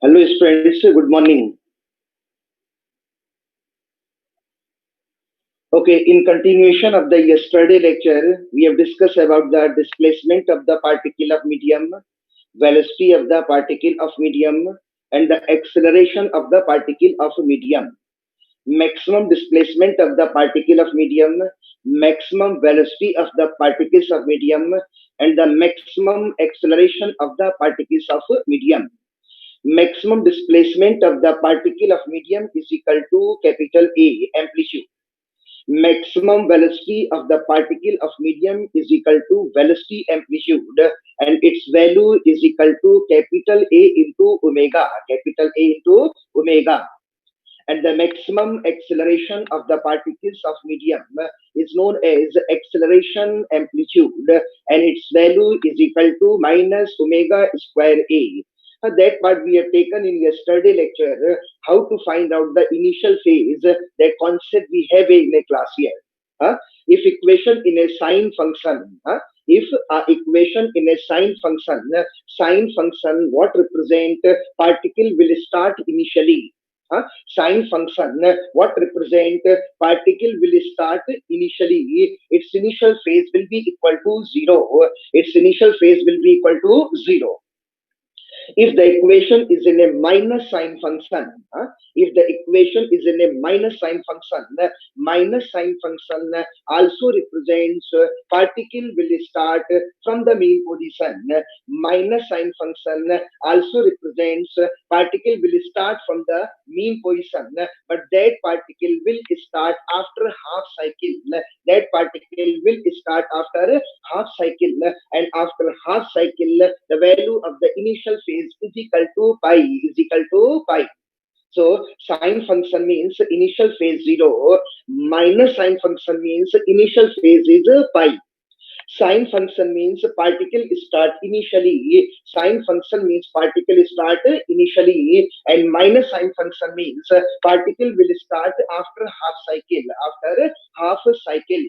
Hello, students. Good morning. Okay, in continuation of the yesterday lecture, we have discussed about the displacement of the particle of medium, velocity of the particle of medium, and the acceleration of the particle of medium. Maximum displacement of the particle of medium, maximum velocity of the particles of medium, and the maximum acceleration of the particles of medium. Maximum displacement of the particle of medium is equal to capital A, amplitude. Maximum velocity of the particle of medium is equal to velocity amplitude, and its value is equal to capital A into omega, capital A into omega. And the maximum acceleration of the particles of medium is known as acceleration amplitude, and its value is equal to minus omega square A. That part we have taken in yesterday lecture, how to find out the initial phase, that concept we have in a class here. If equation in a sine function, if equation in a sine function what represent particle will start initially. Sine function what represent particle will start initially, its initial phase will be equal to zero, its initial phase will be equal to zero. If the equation is in a minus sign function, if the equation is in a minus sign function also represents particle will start from the mean position. Minus sign function also represents particle will start from the mean position, but that particle will start after half cycle. That particle will start after half cycle, and after half cycle the value of the initial phase is equal to pi, is equal to pi. So sine function means initial phase 0, minus sine function means initial phase is pi. Sine function means particle start initially, sine function means particle start initially, and minus sine function means particle will start after half cycle, after half cycle.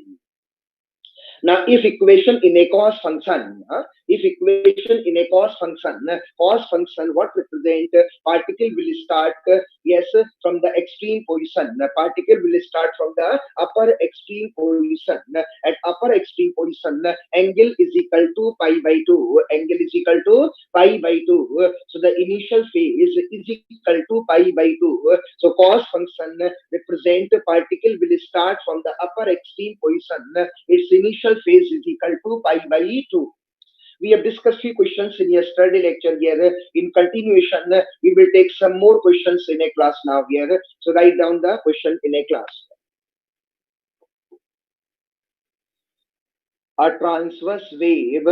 Now, if equation in a cos function, if equation in a cos function what represent particle will start, yes, from the extreme position. Particle will start from the upper extreme position. At upper extreme position, angle is equal to pi by 2. Angle is equal to pi by 2. So the initial phase is equal to pi by 2. So cos function represent particle will start from the upper extreme position. Its initial phase is equal to pi by 2. We have discussed few questions in yesterday lecture here. In continuation, we will take some more questions in a class now here. So write down the question in a class. A transverse wave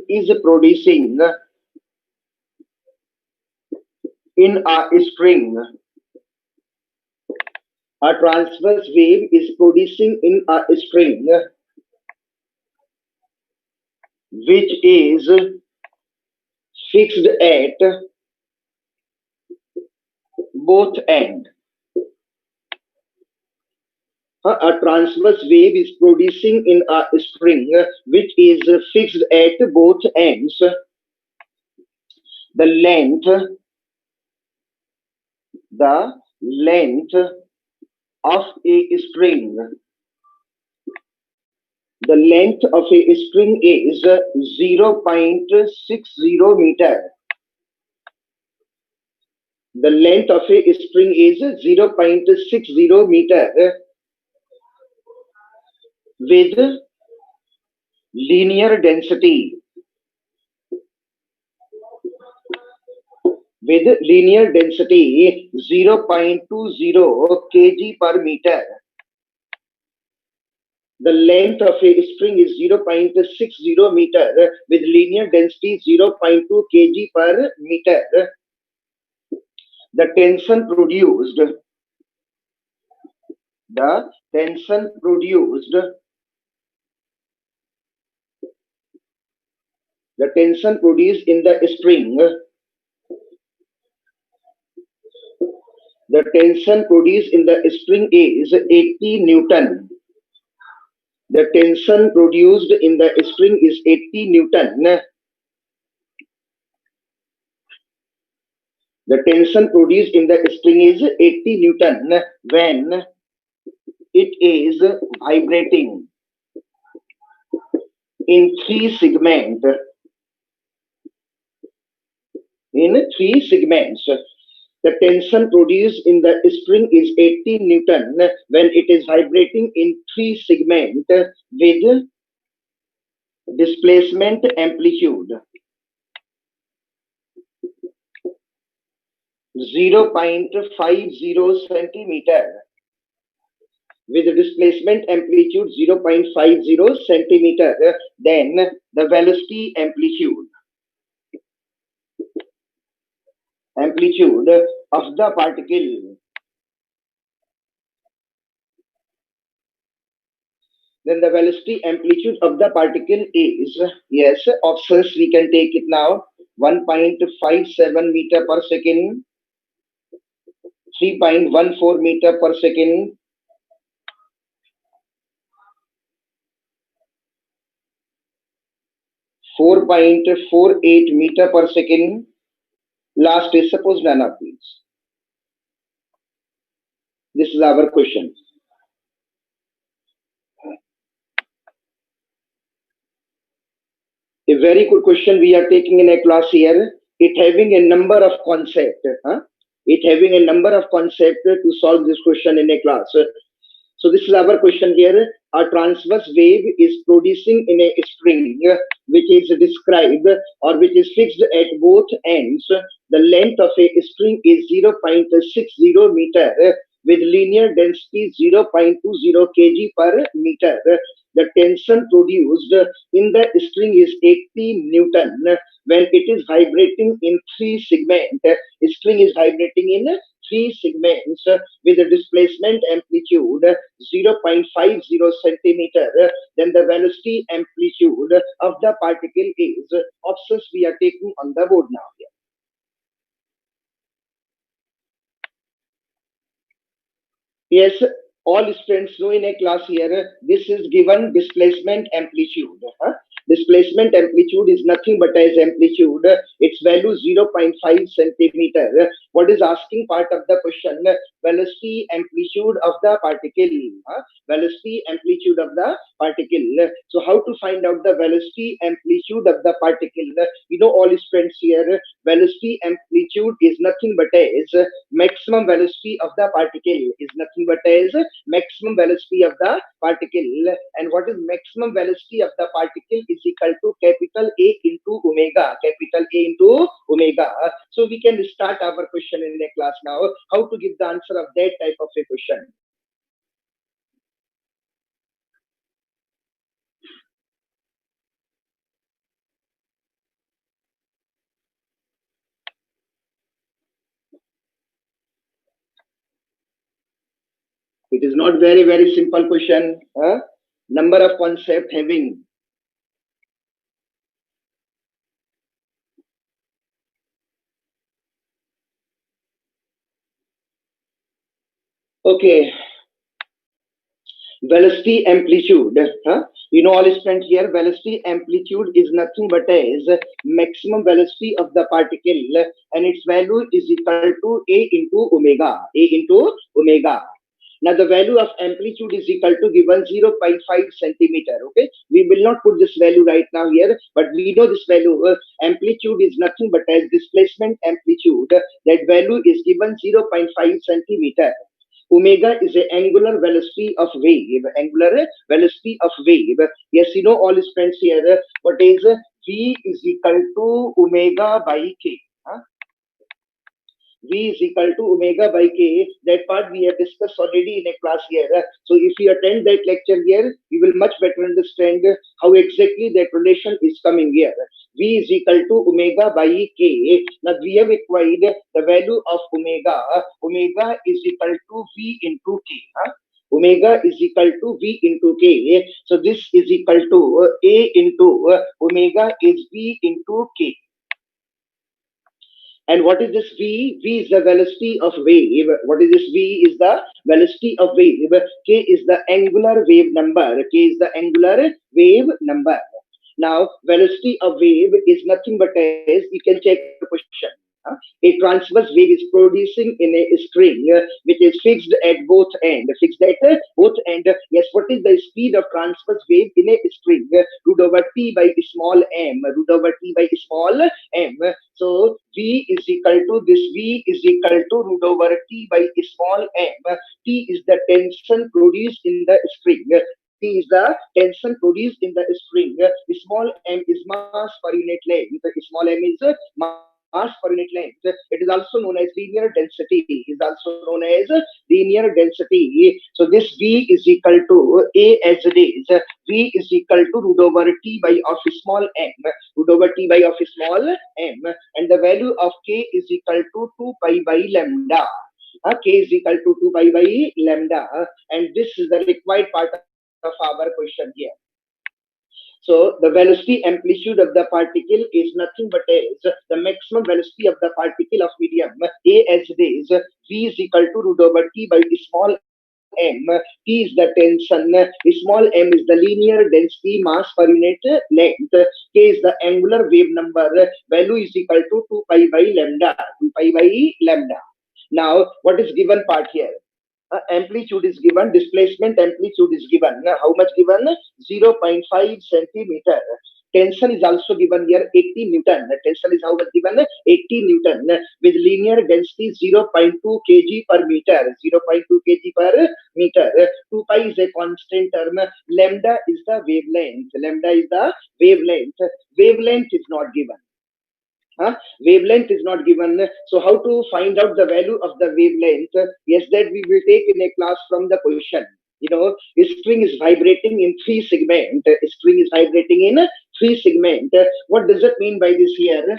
is producing in a string. A transverse wave is producing in a string which is fixed at both ends. A transverse wave is producing in a string which is fixed at both ends. The length of a string. The length of a string is 0.60 meter. The length of a string is 0.60 meter with linear density. With linear density 0.20 kg per meter. The length of a string is 0.60 meter with linear density 0.2 kg per meter. The tension produced in the string, the tension produced in the string is 80 Newton. The tension produced in the spring is 80 Newton. The tension produced in the spring is 80 Newton when it is vibrating in three segments. The tension produced in the spring is 80 Newton when it is vibrating in three segments with displacement amplitude 0.50 centimeter. With displacement amplitude 0.50 centimeter, then the velocity amplitude of the particle, then the velocity amplitude of the particle is, yes, options we can take it now, 1.57 meter per second, 3.14 meter per second, 4.48 meter per second. Last is suppose none of these. This is our question. A very good question we are taking in a class here. It having a number of concepts. It having a number of concepts to solve this question in a class. So this is our question here. A transverse wave is producing in a spring which is described or which is fixed at both ends. The length of a string is 0.60 meter with linear density 0.20 kg per meter. The tension produced in the string is 80 Newton when it is vibrating in three segments. String is vibrating in three segments with a displacement amplitude 0.50 centimeter. Then the velocity amplitude of the particle is, options we are taking on the board now here. Yes, all students know in a class here, this is given displacement amplitude. Displacement amplitude is nothing but as amplitude. Its value 0.5 centimeter. What is asking part of the question? Velocity amplitude of the particle. Velocity amplitude of the particle. So how to find out the velocity amplitude of the particle? You know all students here, velocity amplitude is nothing but as maximum velocity of the particle is nothing but as maximum velocity of the particle. And what is maximum velocity of the particle is equal to capital A into omega. Capital A into omega. So we can start our question in the class now. How to give the answer of that type of a question? It is not very simple question. Number of concept having. Okay. Velocity amplitude. You know all students here, velocity amplitude is nothing but as maximum velocity of the particle and its value is equal to A into omega. A into omega. Now the value of amplitude is equal to given 0.5 centimeter. Okay, we will not put this value right now here, but we know this value. Amplitude is nothing but as displacement amplitude. That value is given 0.5 centimeter. Omega is the angular velocity of wave. Angular velocity of wave. Yes, you know all students here. What is V is equal to omega by K. V is equal to omega by K. That part we have discussed already in a class here. So if you attend that lecture here, you will much better understand how exactly that relation is coming here. V is equal to omega by K. Now we have acquired the value of omega. Omega is equal to V into K. Omega is equal to V into K. So this is equal to A into omega is V into K. And what is this V? V is the velocity of wave. What is this V? Is the velocity of wave. K is the angular wave number. K is the angular wave number. Now, velocity of wave is nothing but as you can check the question. A transverse wave is producing in a string which is fixed at both end. Fixed at both end. Yes, what is the speed of transverse wave in a string? Root over t by small m. Root over t by small m. So V is equal to this. V is equal to root over t by small m. T is the tension produced in the string. T is the tension produced in the string. Small m is mass per unit length. Small m is mass per unit length. It is also known as linear density. Is also known as linear density. So this V is equal to A as it is. V is equal to root over T by of small m. Root over T by of small m. And the value of K is equal to 2 pi by lambda. K is equal to 2 pi by lambda. And this is the required part of our question here. So the velocity amplitude of the particle is nothing but as the maximum velocity of the particle of medium A as it is. V is equal to root over T by small m. T is the tension. Small m is the linear density mass per unit length. K is the angular wave number. Value is equal to 2 pi by lambda. 2 pi by lambda. Now, what is given part here? Amplitude is given, displacement amplitude is given. How much given? 0.5 centimeter. Tension is also given here 80 Newton. Tension is how much given? 80 Newton with linear density 0.2 kg per meter. 0.2 kg per meter. 2 pi is a constant term. Lambda is the wavelength. Lambda is the wavelength. Wavelength is not given. Wavelength is not given. So how to find out the value of the wavelength? Yes, that we will take in a class from the question. A string is vibrating in three segment. A string is vibrating in three segment. What does it mean by this here?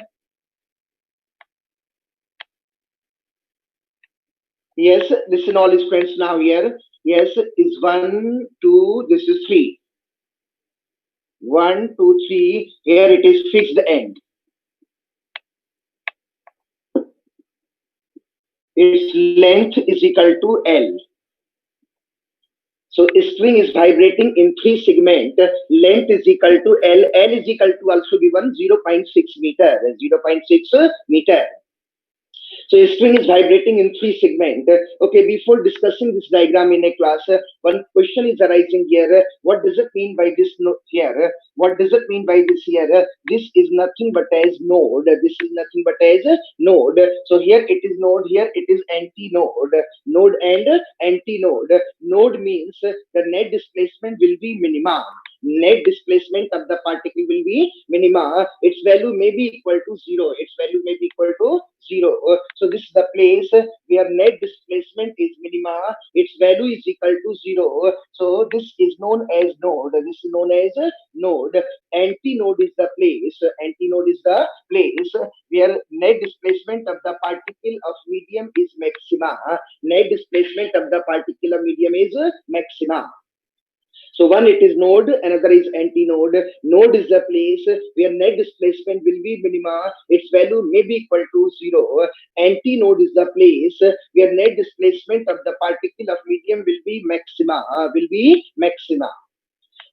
Yes, listen all his friends now here. Yes, is 1, 2, this is 3. 1, 2, 3. Here it is fixed end. Its length is equal to L. So a string is vibrating in three segment. Length is equal to L. L is equal to also given 0.6 meter. 0.6 meter. So a string is vibrating in three segment. Okay, before discussing this diagram in a class, one question is arising here. What does it mean by this here? What does it mean by this here? This is nothing but as node. This is nothing but as node. So here it is node. Here it is anti-node. Node and anti-node. Node means the net displacement will be minimum. Net displacement of the particle will be minima. Its value may be equal to 0. Its value may be equal to 0. So this is the place where net displacement is minima. Its value is equal to 0. So this is known as node. This is known as node. Antinode is the place. Antinode is the place where net displacement of the particle of medium is maxima. Net displacement of the particle of medium is maxima. So one it is node, another is antinode. Node is the place where net displacement will be minima. Its value may be equal to 0. Antinode is the place where net displacement of the particle of medium will be maxima.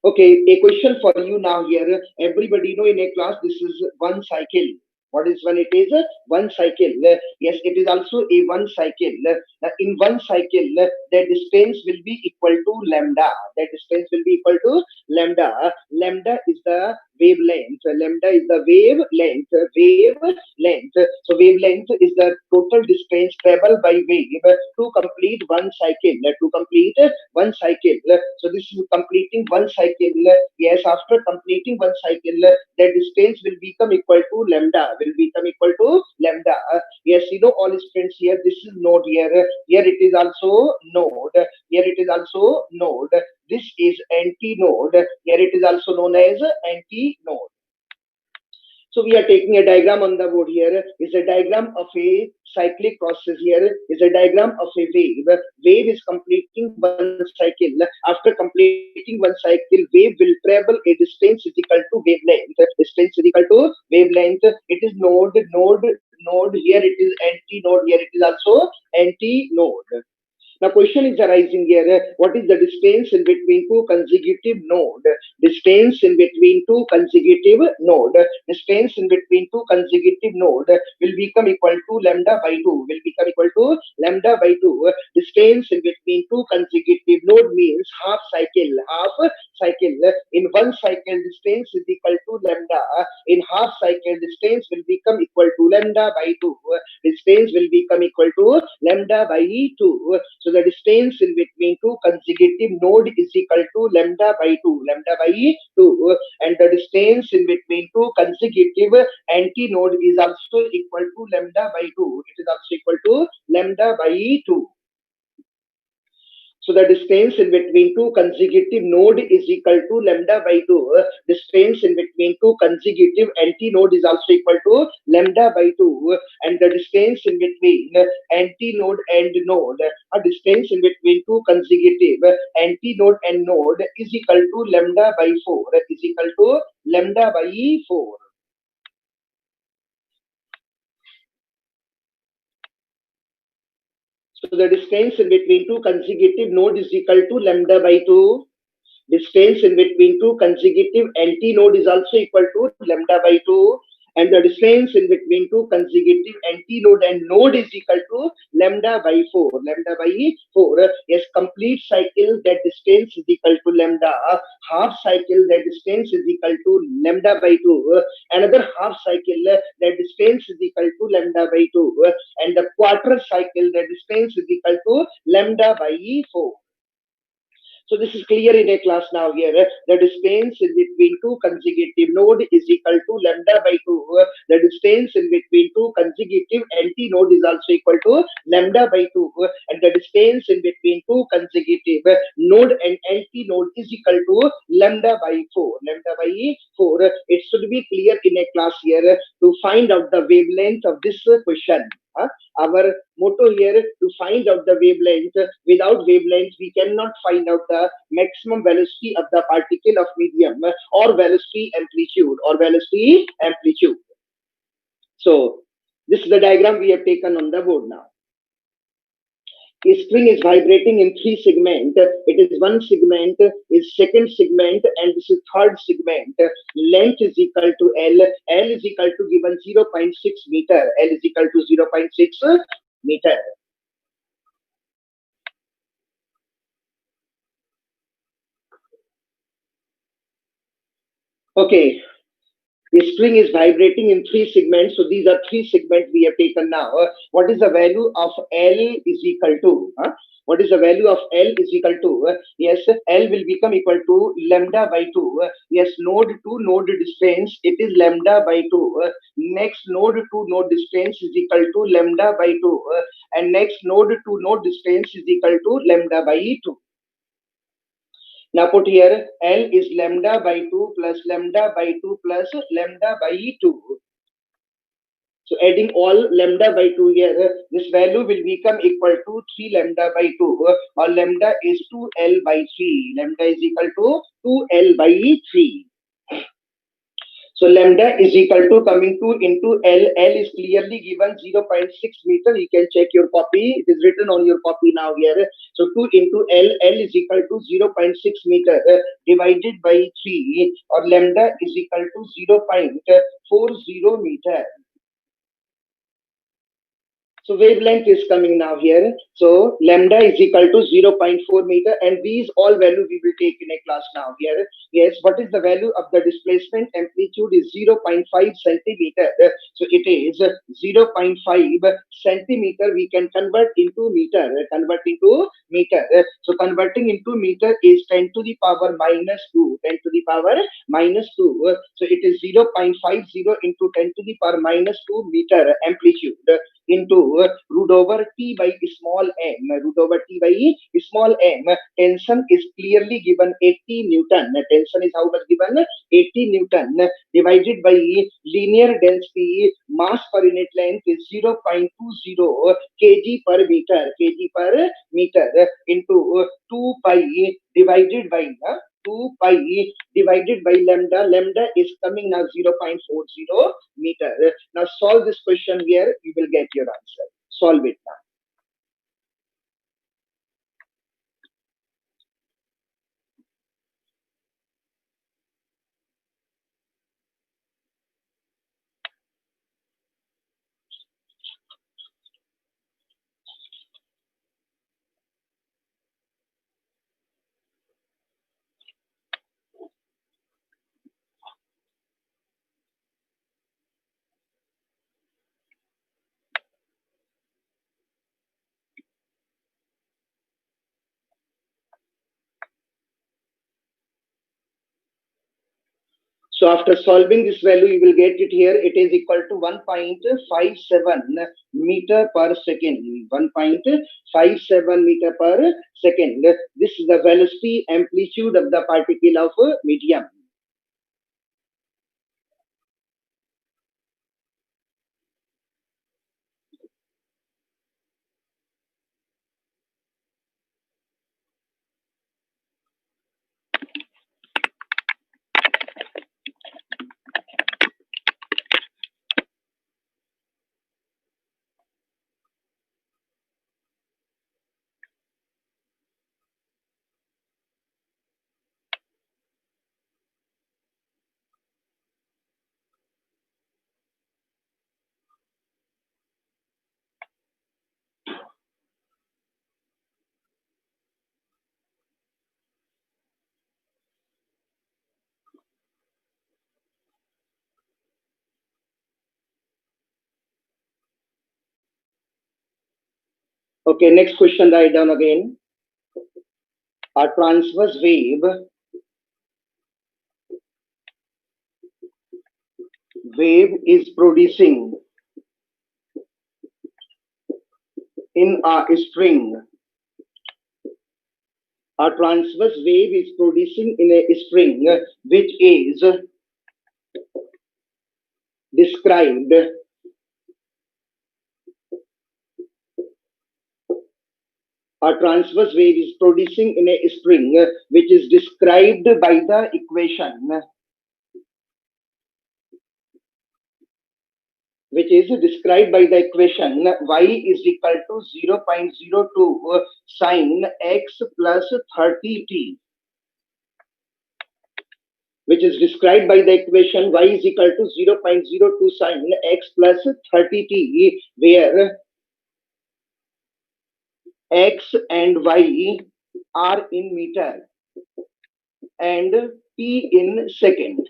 Okay, a question for you now here. Everybody know in a class this is one cycle. What is one? It is one cycle. Yes, it is also a one cycle. In one cycle, the distance will be equal to lambda. The distance will be equal to lambda. Lambda is the wavelength. Lambda is the wavelength. Wavelength. So wavelength is the total distance traveled by wave to complete one cycle. To complete one cycle. So this is completing one cycle. Yes, after completing one cycle, the distance will become equal to lambda. Will become equal to lambda. Yes, all students here. This is node here. Here it is also node. Here it is also node. This is anti-node. Here it is also known as anti-node. So we are taking a diagram on the board here. Is a diagram of a cyclic process here. Is a diagram of a wave. Wave is completing one cycle. After completing one cycle, wave will travel a distance is equal to wavelength. Distance is equal to wavelength. It is node. node, here it is anti-node, here it is also anti-node. Now question is arising here, what is the distance in between two consecutive node? Distance in between two consecutive node. Distance in between two consecutive node will become equal to lambda by 2. Will become equal to lambda by 2. Distance in between two consecutive node means half cycle. Half cycle. In one cycle, distance is equal to lambda. In half cycle, distance will become equal to lambda by 2. Distance will become equal to lambda by 2. So the distance in between two consecutive node is equal to lambda by 2. Lambda by 2. And the distance in between two consecutive anti-node is also equal to lambda by 2. It is also equal to lambda by 2. So the distance in between two consecutive node is equal to lambda by 2. Distance in between two consecutive anti-node is also equal to lambda by 2. And the distance in between anti-node and node, a distance in between two consecutive anti-node and node is equal to lambda by 4. Is equal to lambda by 4. So the distance in between two consecutive node is equal to lambda by 2. Distance in between two consecutive anti-node is also equal to lambda by 2. And the distance in between two consecutive anti-node and node is equal to lambda by 4. Lambda by 4. Yes, complete cycle, that distance is equal to lambda. Half cycle, that distance is equal to lambda by 2. Another half cycle, that distance is equal to lambda by 2. And the quarter cycle, the distance is equal to lambda by 4. So this is clear in a class now here. The distance in between two consecutive node is equal to lambda by 2. The distance in between two consecutive anti-node is also equal to lambda by 2. And the distance in between two consecutive node and anti-node is equal to lambda by 4. Lambda by 4. It should be clear in a class here to find out the wavelength of this question. Our motto here to find out the wavelength. Without wavelength, we cannot find out the maximum velocity of the particle of medium or velocity amplitude So this is the diagram we have taken on the board now. A string is vibrating in three segments. It is one segment, is second segment, and this is third segment. Length is equal to L. L is equal to given 0.6 meter. L is equal to 0.6 meter. Okay. The string is vibrating in three segments. So these are three segments we have taken now. What is the value of L is equal to? What is the value of L is equal to? Yes, L will become equal to lambda by 2. Yes, node to node distance, it is lambda by 2. Next node to node distance is equal to lambda by 2. And next node to node distance is equal to lambda by 2. Now put here L is lambda by 2 plus lambda by 2 plus lambda by 2. So adding all lambda by 2 here, this value will become equal to 3 lambda by 2, or lambda is 2L by 3. Lambda is equal to 2L by 3. So lambda is equal to coming to into L. L is clearly given 0.6 meter. You can check your copy. It is written on your copy now here. So 2 into L. L is equal to 0.6 meter divided by 3, or lambda is equal to 0.40 meter. So wavelength is coming now here. So lambda is equal to 0.4 meter, and these all value we will take in a class now here. Yes, what is the value of the displacement amplitude is 0.5 centimeter. So it is 0.5 centimeter. We can convert into meter. So converting into meter is 10 to the power minus 2. 10 to the power minus 2. So it is 0.50 into 10 to the power minus 2 meter amplitude into root over T by small m. Root over T by small m. Tension is clearly given 80 Newton. Tension is how much given? 80 Newton divided by linear density. Mass per unit length is 0.20 kg per meter. Kg per meter into 2 pi divided by 2 pi divided by lambda. Lambda is coming now 0.40 meter. Now solve this question here, you will get your answer. Solve it now. So after solving this value, you will get it here. It is equal to 1.57 meter per second. 1.57 meter per second. This is the velocity amplitude of the particle of medium. Okay, next question write down again. A transverse wave is producing in a string. A transverse wave is producing in a string which is described a transverse wave is producing in a string which is described by the equation y is equal to 0.02 sine x plus 30t, which is described by the equation y is equal to 0.02 sine x plus 30t, where x and y are in meter and t in second.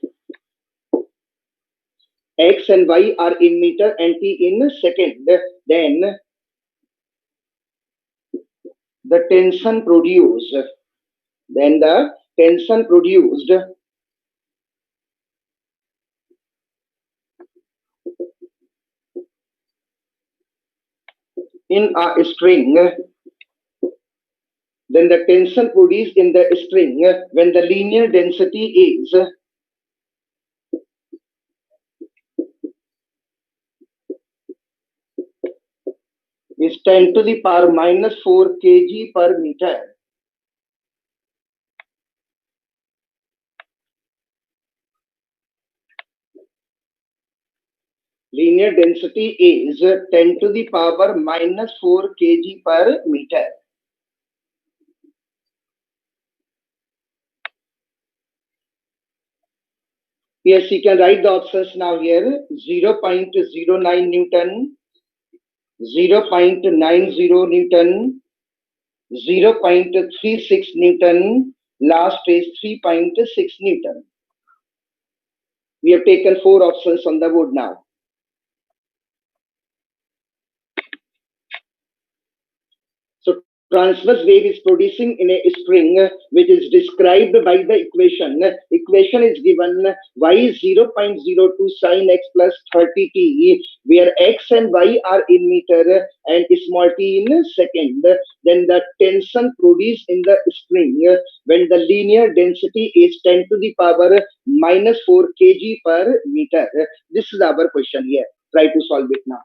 X and y are in meter and t in second. Then the tension produced in a string, then the tension produced in the string when the linear density is 10 to the power minus 4 kg per meter. Linear density is 10 to the power minus 4 kg per meter. Yes, you can write the options now here. 0.09 Newton, 0.90 Newton, 0.36 Newton, last is 3.6 Newton. We have taken 4 options on the board now. So transverse wave is producing in a string which is described by the equation. Equation is given y is 0.02 sine x plus 30t, where x and y are in meter and small t in second. Then the tension produced in the string when the linear density is 10 to the power minus 4 kg per meter. This is our question here. Try to solve it now.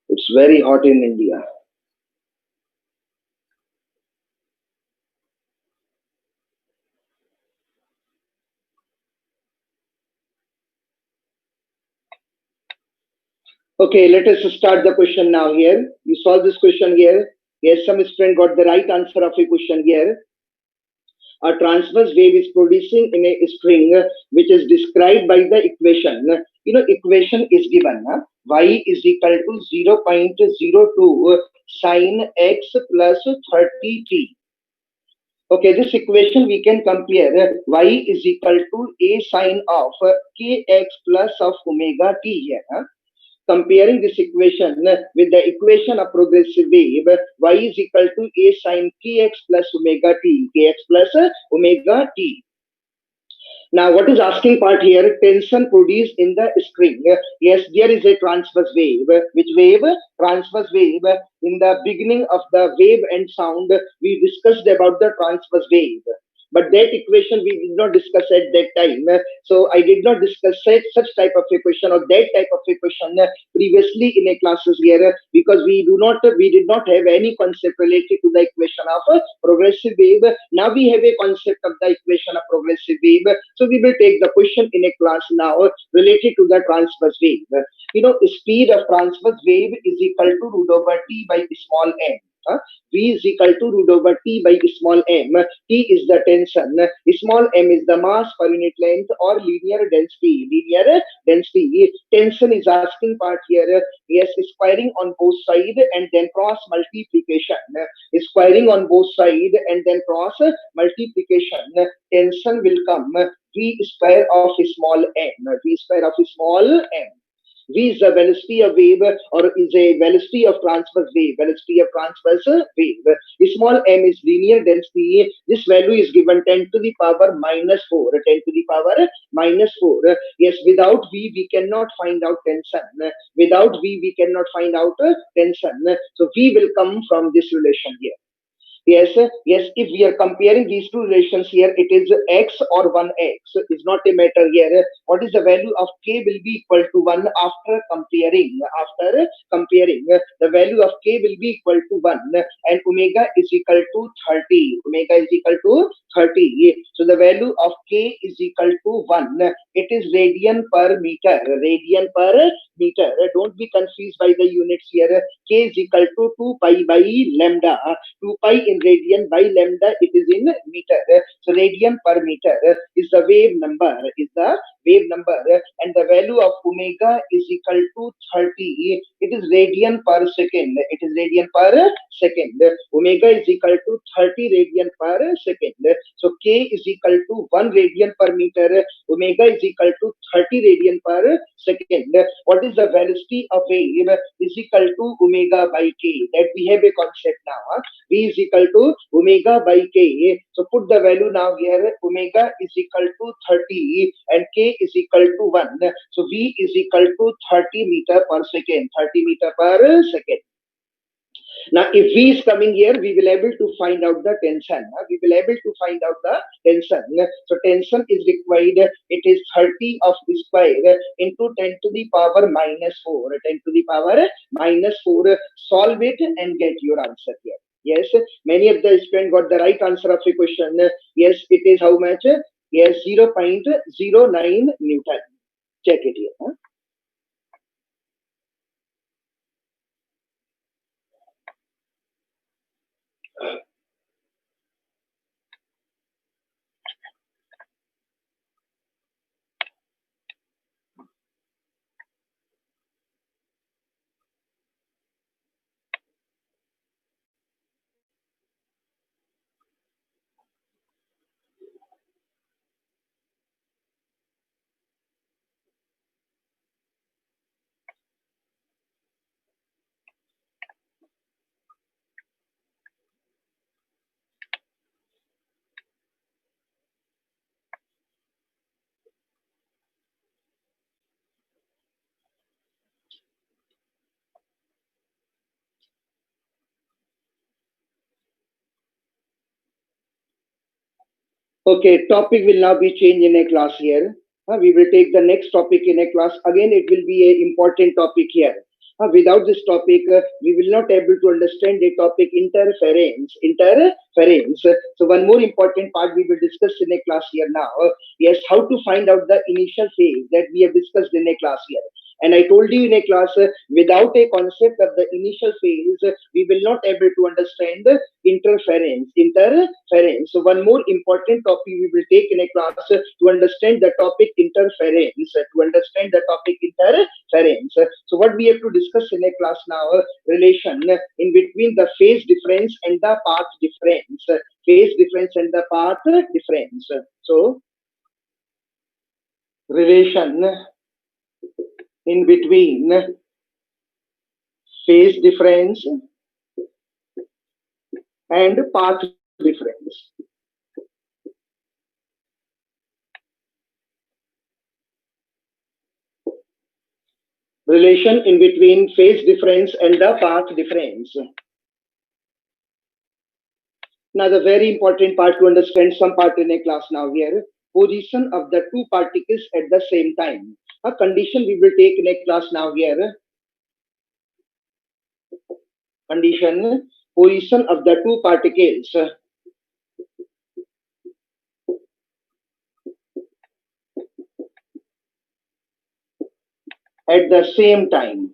It's very hot in India. Okay, let us start the question now here. You solve this question here. Yes, some student got the right answer of a question here. A transverse wave is producing in a string which is described by the equation. Equation is given. Y is equal to 0.02 sine x plus 33. Okay, this equation we can compare. Y is equal to a sine of kx plus of omega t here. Comparing this equation with the equation of progressive wave, y is equal to a sine kx plus omega t, kx plus omega t. Now, what is asking part here? Tension produced in the string. Yes, there is a transverse wave. Which wave? Transverse wave. In the beginning of the wave and sound, we discussed about the transverse wave. But that equation we did not discuss at that time. So I did not discuss such type of equation or that type of equation previously in a classes here because we did not have any concept related to the equation of progressive wave. Now we have a concept of the equation of progressive wave. So we will take the question in a class now related to the transverse wave. Speed of transverse wave is equal to root over t by small m. V is equal to root over t by small m. T is the tension. Small m is the mass per unit length or linear density. Linear density. Tension is asking part here. Yes, squaring on both sides and then cross multiplication. Squaring on both sides and then cross multiplication. Tension will come V square of small m. V square of small m. V is the velocity of wave or is a velocity of transverse wave. Velocity of transverse wave. Small m is linear density. This value is given 10 to the power minus 4. 10 to the power minus 4. Yes, without V we cannot find out tension. Without V we cannot find out tension. So V will come from this relation here. Yes, yes, if we are comparing these two relations here, it is x or 1x. It's not a matter here. What is the value of k will be equal to 1 after comparing. After comparing, the value of k will be equal to 1 and omega is equal to 30. Omega is equal to 30. So the value of k is equal to 1. It is radian per meter. Radian per meter. Don't be confused by the units here. K is equal to 2 pi by lambda. 2 pi in radian by lambda it is in meter. So radian per meter is the wave number. Is the wave number and the value of omega is equal to 30. It is radian per second. It is radian per second. Omega is equal to 30 radian per second. So k is equal to 1 radian per meter. Omega is equal to 30 radian per second. What is the velocity of wave is equal to omega by k. That we have a concept now. V is equal to omega by k. So put the value now here. Omega is equal to 30 and k is equal to 1. So V is equal to 30 meter per second. 30 meter per second. Now, if V is coming here, we will able to find out the tension. We will able to find out the tension. So tension is required. It is 30 of square into 10 to the power minus 4. 10 to the power minus 4. Solve it and get your answer here. Yes, many of the students got the right answer of the question. Yes, it is how much? Yes, 0.09 Newton. Check it here. Okay, topic will now be changed in a class here. We will take the next topic in a class. Again, it will be a important topic here. Without this topic, we will not able to understand the topic interference. Interference. So one more important part we will discuss in a class here now. Yes, how to find out the initial phase that we have discussed in a class here. And I told you in a class, without a concept of the initial phase, we will not able to understand the interference. Interference. So one more important topic we will take in a class to understand the topic interference. To understand the topic interference. So what we have to discuss in a class now, relation in between the phase difference and the path difference. Phase difference and the path difference. So relation in between phase difference and path difference. Relation in between phase difference and the path difference. Now, the very important part to understand some part in a class now here, position of the two particles at the same time. A condition we will take in a class now here, condition, position of the two particles at the same time.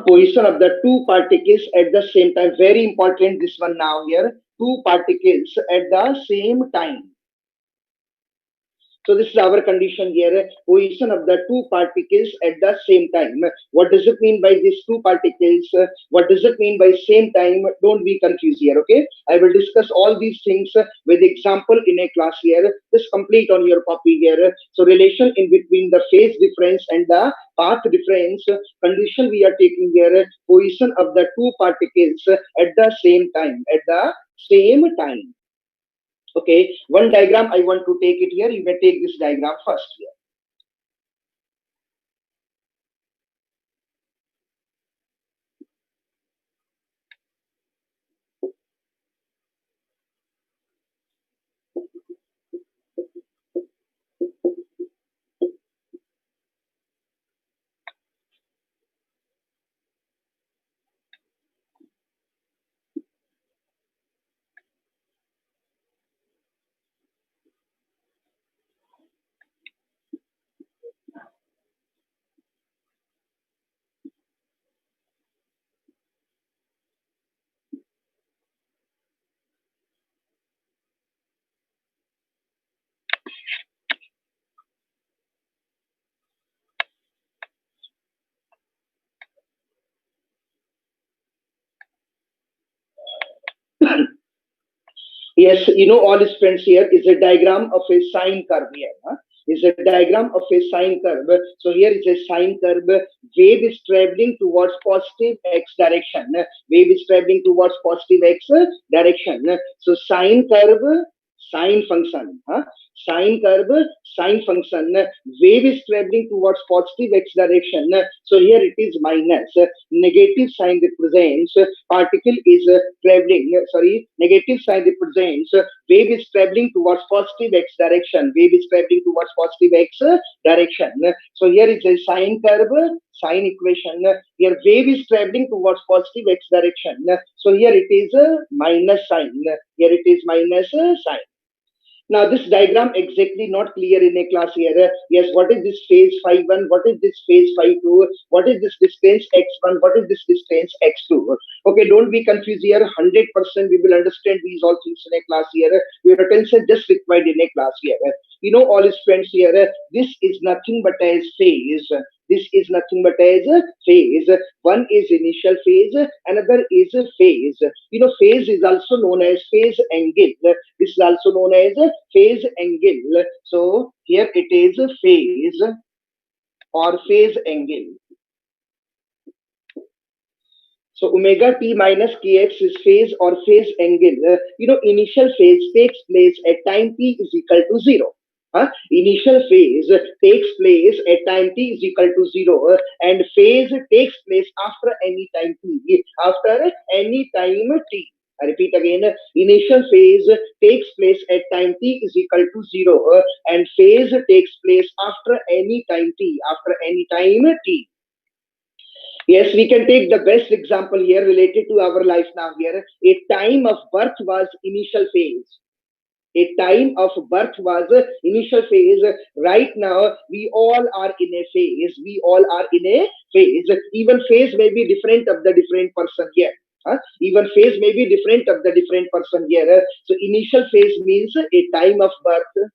Position of the two particles at the same time. Very important this one now here. Two particles at the same time. So this is our condition here, position of the two particles at the same time. What does it mean by these two particles? What does it mean by same time? Don't be confused here, okay? I will discuss all these things with example in a class here. Just complete on your copy here. So relation in between the phase difference and the path difference, condition we are taking here, position of the two particles at the same time, at the same time. Okay, one diagram I want to take it here. You may take this diagram first here. Yes, you know, all his friends here is a diagram of a sine curve here. Is a diagram of a sine curve. So here is a sine curve. Wave is traveling towards positive x direction. Wave is traveling towards positive x direction. So sine curve, sine function. Sine curve, sine function. Wave is traveling towards positive x direction. So here it is minus. Negative sign represents particle is traveling. Sorry, negative sign represents wave is traveling towards positive x direction. Wave is traveling towards positive x direction. So here is a sine curve, sine equation. Here wave is traveling towards positive x direction. So here it is a minus sign. Here it is minus sign. Now this diagram exactly not clear in a class here. Yes, what is this phase phi 1? What is this phase phi 2? What is this distance x1? What is this distance x2? Okay, don't be confused here. 100% we will understand these all things in a class here. Your attention just required in a class here. You know all his friends here. This is nothing but as phase. This is nothing but as a phase. One is initial phase, another is a phase. You know, phase is also known as phase angle. This is also known as a phase angle. So here it is a phase or phase angle. So omega t minus kx is phase or phase angle. You know, initial phase takes place at time t is equal to 0. Initial phase takes place at time t is equal to 0 and phase takes place after any time t. After any time t. I repeat again, initial phase takes place at time t is equal to 0 and phase takes place after any time t, after any time t. Yes, we can take the best example here related to our life now here. A time of birth was initial phase. A time of birth was initial phase. Right now, we all are in a phase. We all are in a phase. Even phase may be different of the different person here. Even phase may be different of the different person here. So initial phase means a time of birth,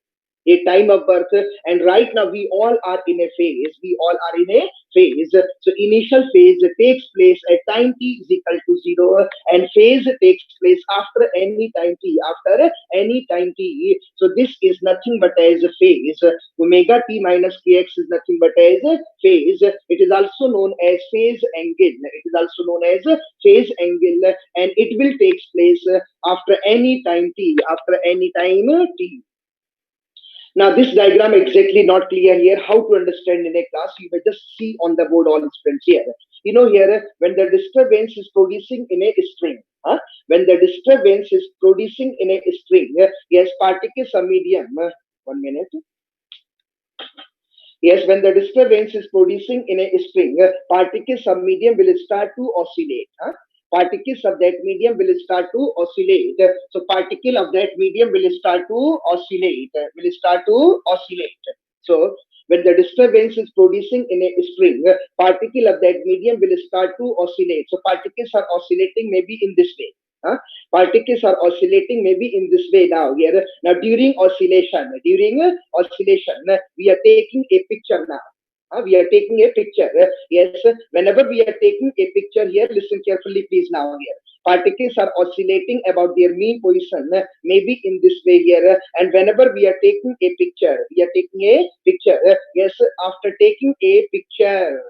a time of birth, and right now we all are in a phase. We all are in a phase. So initial phase takes place at time t is equal to 0, and phase takes place after any time t, after any time t. So this is nothing but as a phase. Omega t minus kx is nothing but as a phase. It is also known as phase angle. It is also known as phase angle, and it will take place after any time t, after any time t. Now, this diagram exactly not clear here. How to understand in a class? You may just see on the board all students here. You know here, when the disturbance is producing in a string, when the disturbance is producing in a string, yes, particles are medium. 1 minute. Yes, when the disturbance is producing in a string, particles of medium will start to oscillate. Particles of that medium will start to oscillate. So particle of that medium will start to oscillate. Will start to oscillate. So when the disturbance is producing in a string, particle of that medium will start to oscillate. So particles are oscillating maybe in this way. Particles are oscillating maybe in this way now here. Now during oscillation, we are taking a picture now. We are taking a picture. Yes, whenever we are taking a picture here, listen carefully please now here. Particles are oscillating about their mean position, maybe in this way here. And whenever we are taking a picture, yes, after taking a picture,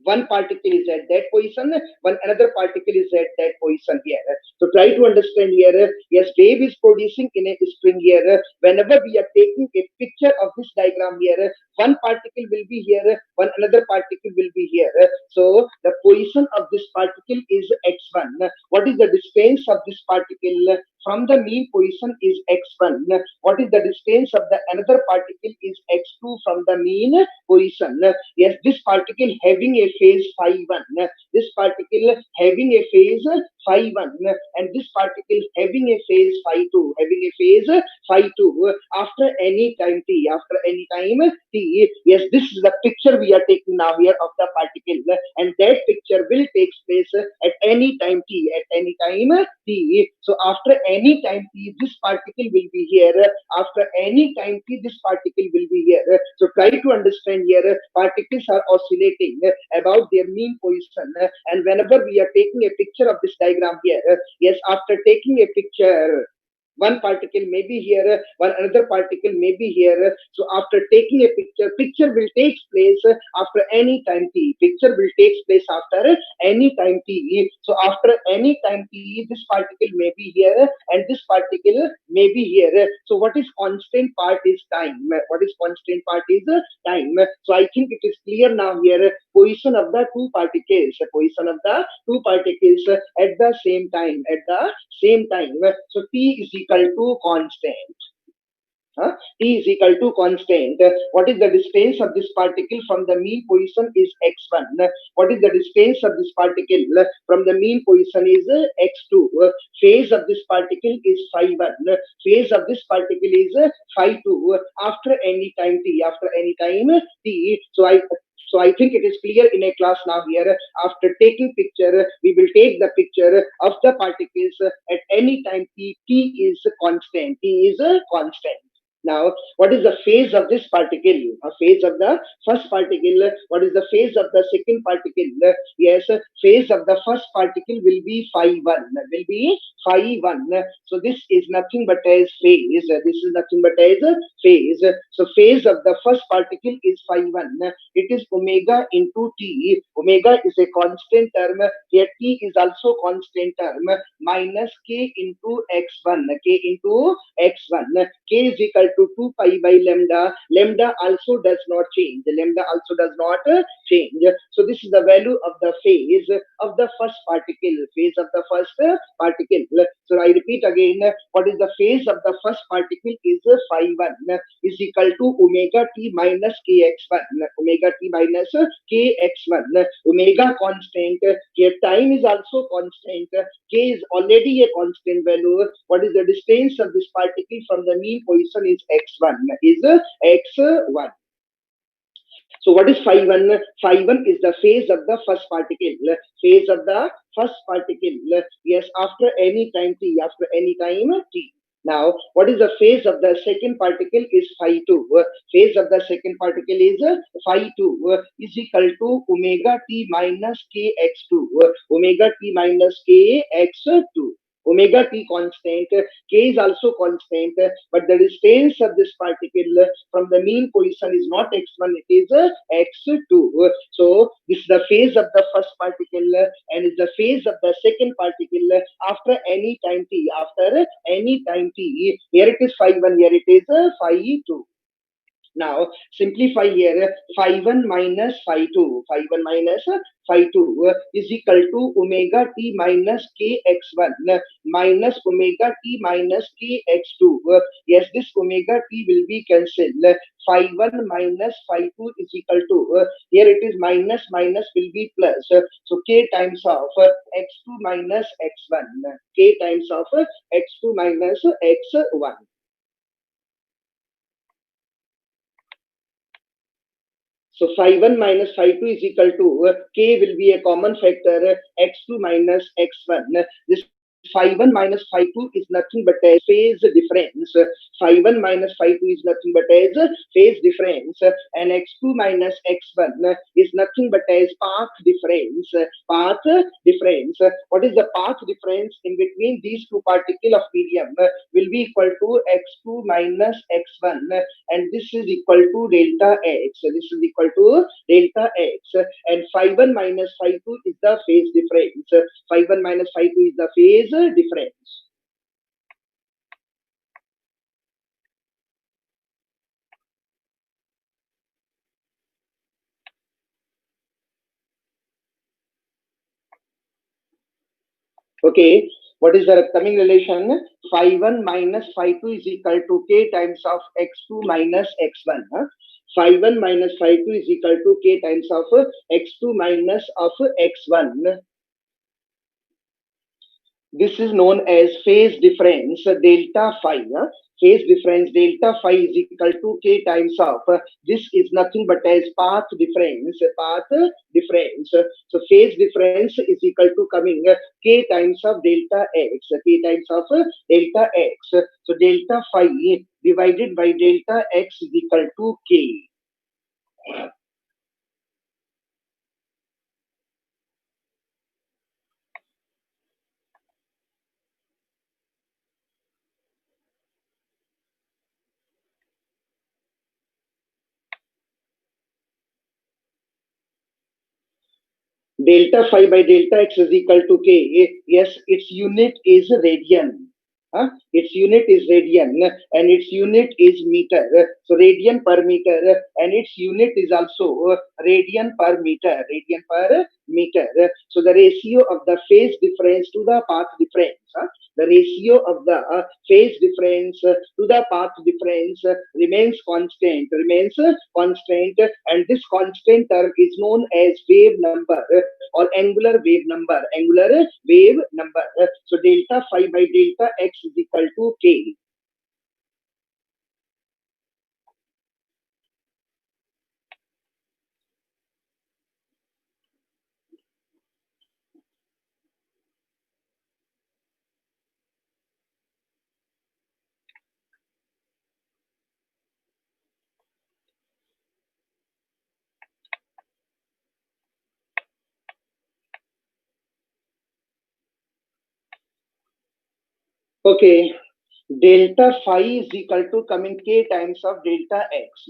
one particle is at that position, one another particle is at that position here. So try to understand here. Yes, wave is producing in a string here. Whenever we are taking a picture of this diagram here, one particle will be here, one another particle will be here. So the position of this particle is x1. What is the distance of this particle from the mean position is x1? What is the distance of the another particle is x2 from the mean position? Yes, this particle having a phase phi 1, this particle having a phase phi 1, and this particle having a phase phi 2, having a phase phi 2 after any time t, after any time t. Yes, this is the picture we are taking now here of the particle, and that picture will take place at any time t, at any time t. So after any time t, this particle will be here. After any time t, this particle will be here. So try to understand here. Particles are oscillating about their mean position, and whenever we are taking a picture of this diagram here, yes, after taking a picture, one particle may be here, one another particle may be here. So after taking a picture will take place after any time t. Picture will take place after any time t. So after any time t, this particle may be here and this particle may be here. So what is constant part is time. What is constant part is time. So I think it is clear now here. Position of the two particles. Position of the two particles at the same time. At the same time. So t is equal to constant. T is equal to constant. What is the distance of this particle from the mean position is x1. What is the distance of this particle from the mean position is x2. Phase of this particle is phi 1. Phase of this particle is phi 2 after any time t. After any time t. So I think it is clear in a class now here. After taking picture, we will take the picture of the particles at any time t. T is constant. T is constant. Now, what is the phase of this particle? A phase of the first particle. What is the phase of the second particle? Yes, phase of the first particle will be phi 1. Will be phi 1. So this is nothing but as phase. This is nothing but as phase. So phase of the first particle is phi 1. It is omega into t. Omega is a constant term. Here t is also constant term. Minus k into x1. K into x1. K is equal to 2 pi by lambda. Lambda also does not change. Lambda also does not change. So this is the value of the phase of the first particle. Phase of the first particle. So I repeat again, what is the phase of the first particle is phi 1 is equal to omega t minus kx1. Omega t minus kx1. Omega constant. Here time is also constant. K is already a constant value. What is the distance of this particle from the mean position is x1. Is x1. So what is phi 1? Phi 1 is the phase of the first particle. Phase of the first particle. Yes, after any time t. After any time t. Now, what is the phase of the second particle is phi 2. Phase of the second particle is phi 2 is equal to omega t minus kx2. Omega t minus kx2. Omega t constant, k is also constant, but the distance of this particle from the mean position is not x1, it is x2. So this is the phase of the first particle and is the phase of the second particle after any time t. After any time t, here it is phi 1, here it is phi 2. Now simplify here, phi 1 minus phi 2, phi 1 minus phi 2 is equal to omega t minus kx1 minus omega t minus kx2. Yes, this omega t will be cancelled. Phi 1 minus phi 2 is equal to, here it is minus minus will be plus. So k times of x2 minus x1. K times of x2 minus x1. So phi 1 minus phi 2 is equal to k will be a common factor x2 minus x1. This phi 1 minus phi 2 is nothing but a phase difference. Phi 1 minus phi 2 is nothing but as phase difference, and x2 minus x1 is nothing but as path difference. Path difference. What is the path difference in between these two particles of medium will be equal to x2 minus x1, and this is equal to delta x. This is equal to delta x, and phi 1 minus phi 2 is the phase difference. Phi 1 minus phi 2 is the phase difference. Okay, what is the coming relation? Phi 1 minus phi 2 is equal to k times of x2 minus x1. Phi 1 minus phi 2 is equal to k times of x2 minus of x1. This is known as phase difference delta phi. Phase difference delta phi is equal to k times of, this is nothing but as path difference. Path difference. So phase difference is equal to coming k times of delta x. K times of delta x. So delta phi divided by delta x is equal to k. Delta phi by delta x is equal to k. Yes, its unit is radian. Its unit is radian and its unit is meter. So radian per meter, and its unit is also radian per meter. Radian per meter. So the ratio of the phase difference to the path difference. The ratio of the phase difference to the path difference remains constant. Remains constant, and this constant term is known as wave number or angular wave number. Angular wave number. So delta phi by delta x is equal to k. Okay, delta phi is equal to coming k times of delta x.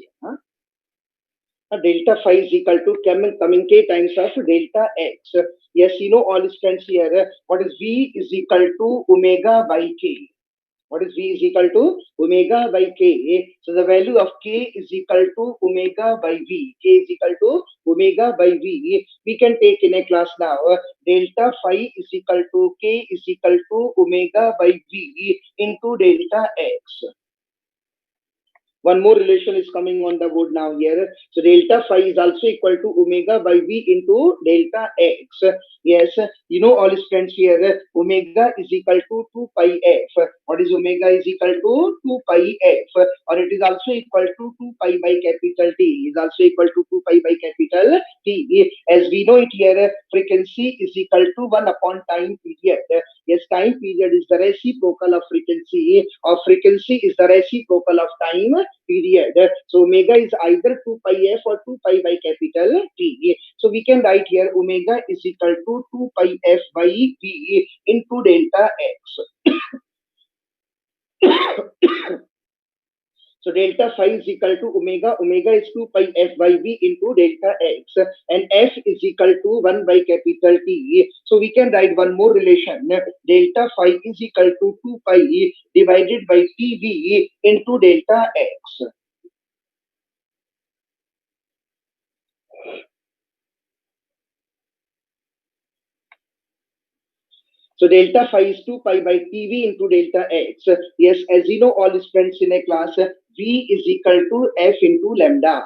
Delta phi is equal to coming k times of delta x. Yes, you know all students here. What is v is equal to omega by k. What is V is equal to omega by K. So the value of K is equal to omega by V. K is equal to omega by V. We can take in a class now. Delta phi is equal to K is equal to omega by V into delta X. One more relation is coming on the board now here. So delta phi is also equal to omega by V into delta X. Yes, you know all students here, omega is equal to 2 pi f. What is omega is equal to 2 pi f, or it is also equal to 2 pi by capital T, is also equal to 2 pi by capital T. As we know it here, frequency is equal to 1 upon time period. Yes, time period is the reciprocal of frequency, or frequency is the reciprocal of time period. So omega is either 2 pi f or 2 pi by capital T. So we can write here omega is equal to 2 pi f by V into delta X. So delta phi is equal to omega. Omega is 2 pi f by V into delta X, and f is equal to 1 by capital T. So we can write one more relation. Delta phi is equal to 2 pi divided by TV into delta X. So delta phi is 2 pi by TV into delta X. Yes, as you know, all students in a class, V is equal to F into lambda.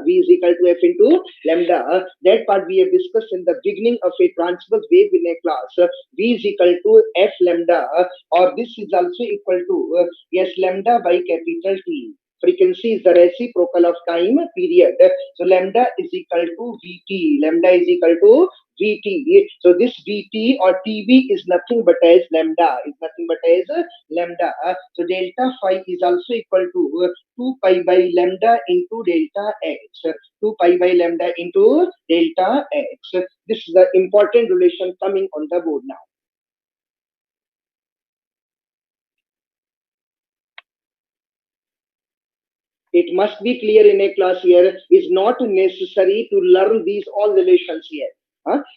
V is equal to F into lambda. That part we have discussed in the beginning of a transverse wave in a class. V is equal to F lambda, or this is also equal to yes lambda by capital T. Frequency is the reciprocal of time period. So lambda is equal to Vt. Lambda is equal to Vt. So this Vt or Tv is nothing but as lambda. Is nothing but as lambda. So delta phi is also equal to 2 pi by lambda into delta x. 2 pi by lambda into delta x. This is the important relation coming on the board now. It must be clear in a class here, is not necessary to learn these all relations here.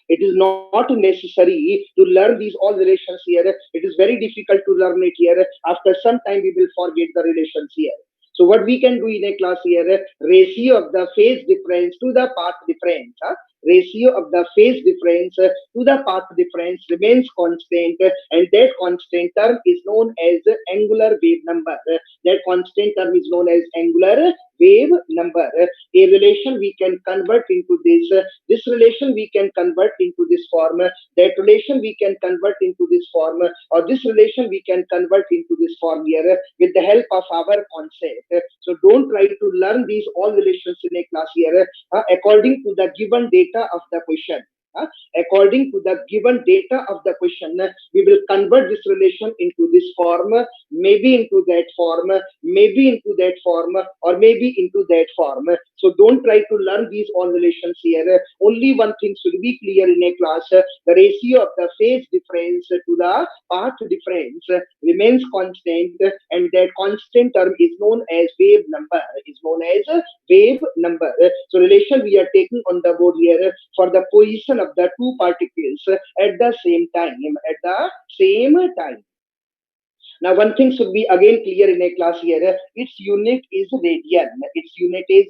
It is not necessary to learn these all relations here. It is very difficult to learn it here. After some time, we will forget the relations here. So what we can do in a class here, ratio of the phase difference to the path difference. Ratio of the phase difference to the path difference remains constant, and that constant term is known as angular wave number. That constant term is known as angular wave number. A relation we can convert into this relation we can convert into this form, that relation we can convert into this form, or this relation we can convert into this form here with the help of our concept. So don't try to learn these all relations in a class here according to the given data of the question. Uh, According to the given data of the question, we will convert this relation into this form, maybe into that form, maybe into that form, or maybe into that form. So don't try to learn these all relations here. Only one thing should be clear in a class: the ratio of the phase difference to the path difference remains constant, and that constant term is known as wave number. Is known as wave number. So relation we are taking on the board here for the position of the two particles at the same time. At the same time. Now, one thing should be again clear in a class here. Its unit is radian. Its unit is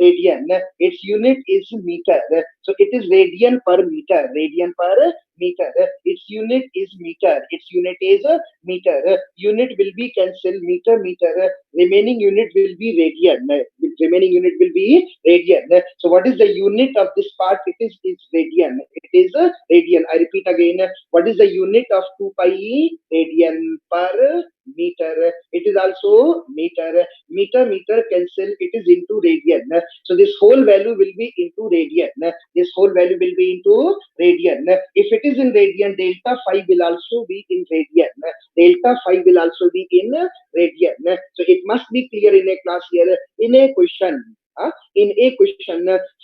radian. Its unit is meter. So it is radian per meter. Radian per meter. Its unit is meter. Its unit is meter. Unit will be cancelled. Meter, meter. Remaining unit will be radian. Remaining unit will be radian. So what is the unit of this part? It is radian. It is radian. I repeat again. What is the unit of 2 pi radian per meter? It is also meter. Meter, meter cancel. It is into radian. So this whole value will be into radian. This whole value will be into radian. If it is in radian, delta phi will also be in radian. Delta phi will also be in radian. So it must be clear in a class here. In a question,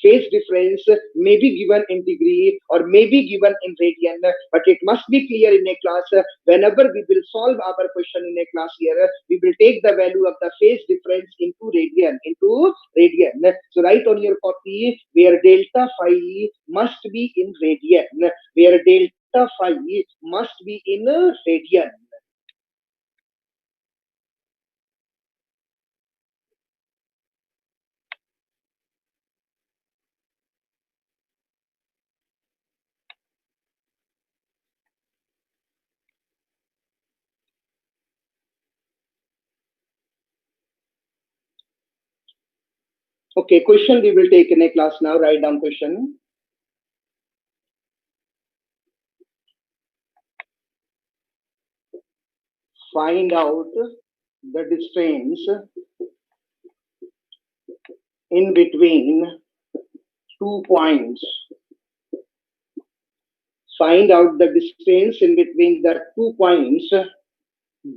phase difference may be given in degree or may be given in radian, but it must be clear in a class whenever we will solve our question in a class here, we will take the value of the phase difference into radian. So write on your copy where delta phi must be in radian, where delta phi must be in radian. Okay, question we will take in a class now. Write down question. Find out the distance in between 2 points. Find out the distance in between the 2 points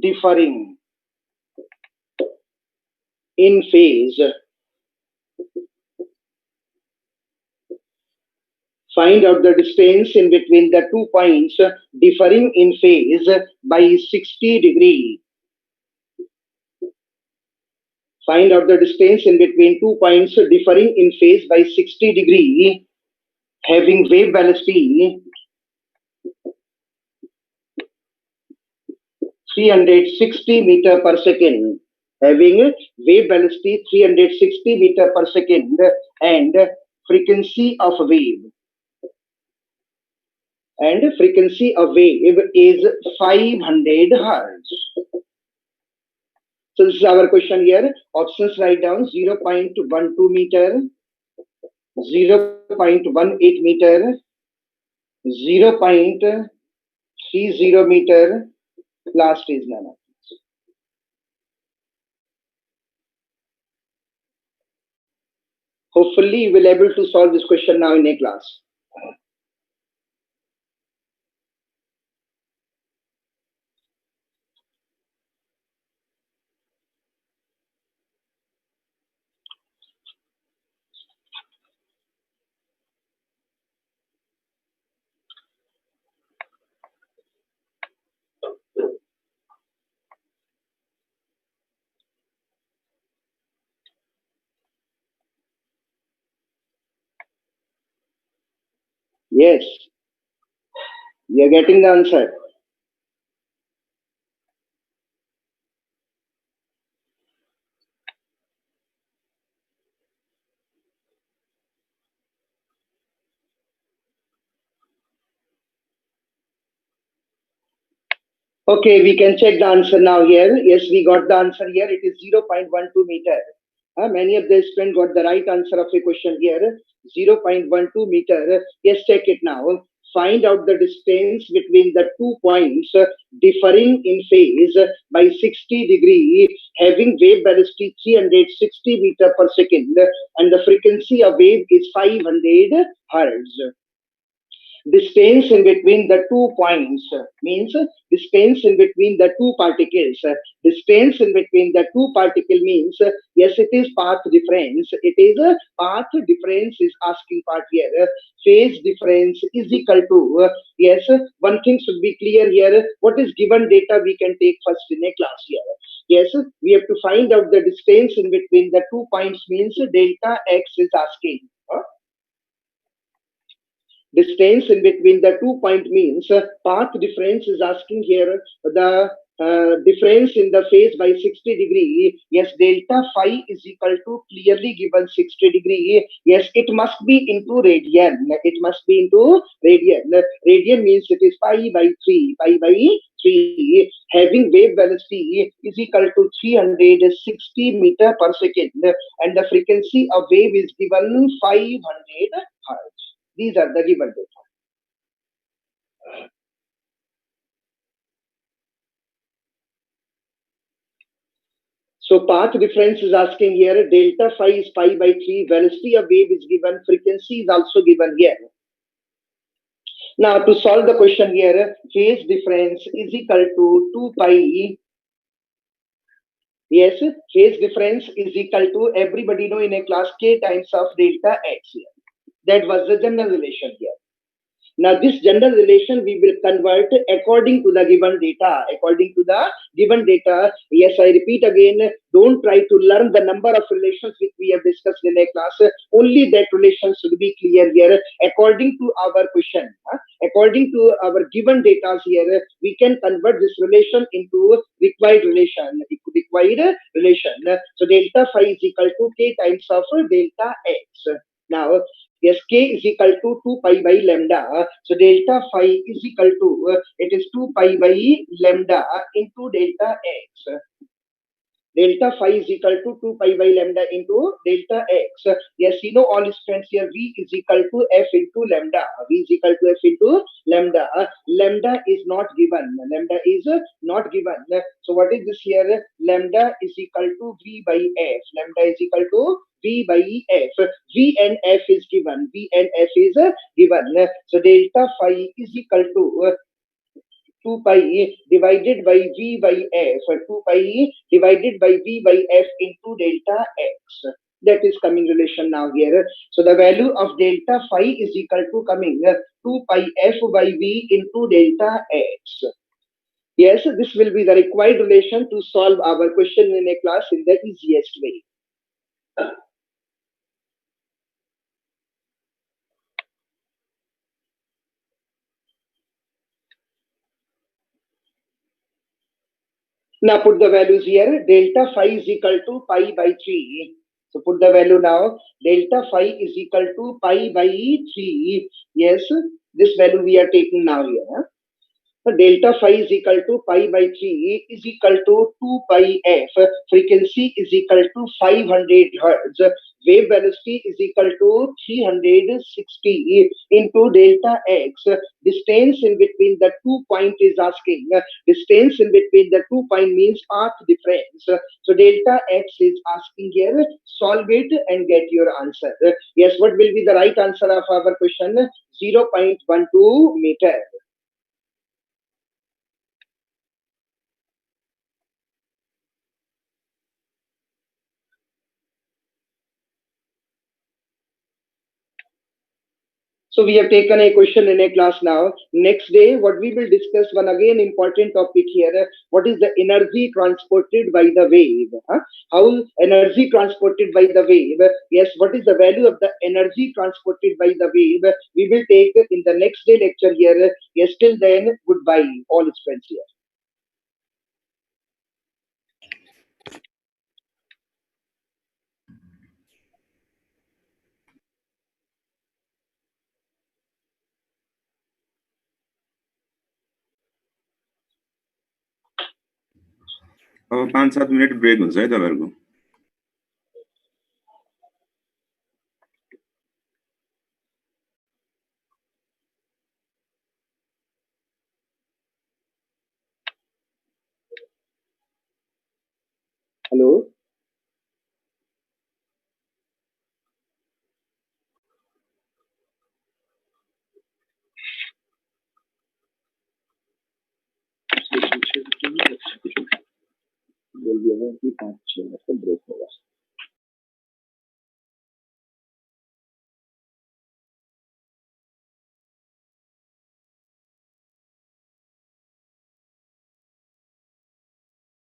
differing in phase. Find out the distance in between the 2 points differing in phase by 60 degrees. Find out the distance in between 2 points differing in phase by 60 degrees, having wave velocity 360 meter per second, having wave velocity 360 meter per second, and frequency of wave. And frequency of wave is 500 hertz. So this is our question here. Options write down: 0.12 meter, 0.18 meter, 0.30 meter, last is none. Hopefully you will able to solve this question now in a class. Yes, you are getting the answer. Okay, we can check the answer now here. Yes, we got the answer here. It is 0.12 meter. Many of the students got the right answer of the question here. 0.12 meter. Yes, check it now. Find out the distance between the 2 points differing in phase by 60 degree, having wave velocity 360 meter per second, and the frequency of wave is 500 hertz. Distance in between the 2 points means distance in between the two particles. Distance in between the two particle means, yes, it is path difference. It is a path difference is asking part here. Phase difference is equal to, yes, one thing should be clear here. What is given data we can take first in a class here. Yes, we have to find out the distance in between the 2 points means delta x is asking. Distance in between the 2 point means path difference is asking here the difference in the phase by 60 degree. Yes, delta phi is equal to clearly given 60 degree. Yes, it must be into radian. It must be into radian. Radian means it is pi by 3. Pi by 3. Having wave velocity is equal to 360 meter per second, and the frequency of wave is given 500 hertz. These are the given data. So path difference is asking here, delta phi is pi by 3, velocity of wave is given, frequency is also given here. Now to solve the question here, phase difference is equal to 2 pi. Yes, phase difference is equal to, everybody know in a class, k times of delta x here. That was the general relation here. Now, this general relation we will convert according to the given data. According to the given data, yes, I repeat again, don't try to learn the number of relations which we have discussed in a class. Only that relation should be clear here. According to our question, according to our given data here, we can convert this relation into required relation. Required relation. So, delta phi is equal to k times of delta x. Now, yes, k is equal to 2 pi by lambda. So delta phi is equal to, it is 2 pi by lambda into delta x. delta phi is equal to 2 pi by lambda into delta x. Yes, you know all students here, v is equal to f into lambda. V is equal to f into lambda. Lambda is not given. Lambda is not given. So what is this here? Lambda is equal to v by f. Lambda is equal to v by f. V and f is given. V and f is given. So delta phi is equal to 2 pi divided by v by f, 2 pi divided by v by f into delta x. That is coming relation now here. So the value of delta phi is equal to coming 2 pi f by v into delta x. Yes, this will be the required relation to solve our question in a class in the easiest way. Now put the values here. Delta phi is equal to pi by 3. So put the value now. Delta phi is equal to pi by 3. Yes, this value we are taking now here. So delta phi is equal to pi by 3 is equal to 2 pi f. Frequency is equal to 500 hertz. Wave velocity is equal to 360 into delta x. Distance in between the 2 point is asking. Distance in between the 2 point means path difference. So delta x is asking here. Solve it and get your answer. Yes, what will be the right answer of our question? 0.12 meter. So we have taken a question in a class now. Next day, what we will discuss one again important topic here. What is the energy transported by the wave? How energy transported by the wave? Yes, what is the value of the energy transported by the wave? We will take in the next day lecture here. Yes, till then, goodbye, all friends here. अब 5-7 minute break हुन्छ है तपाईँहरूको Hello. बोल दिया कि 5-6 minute का break होगा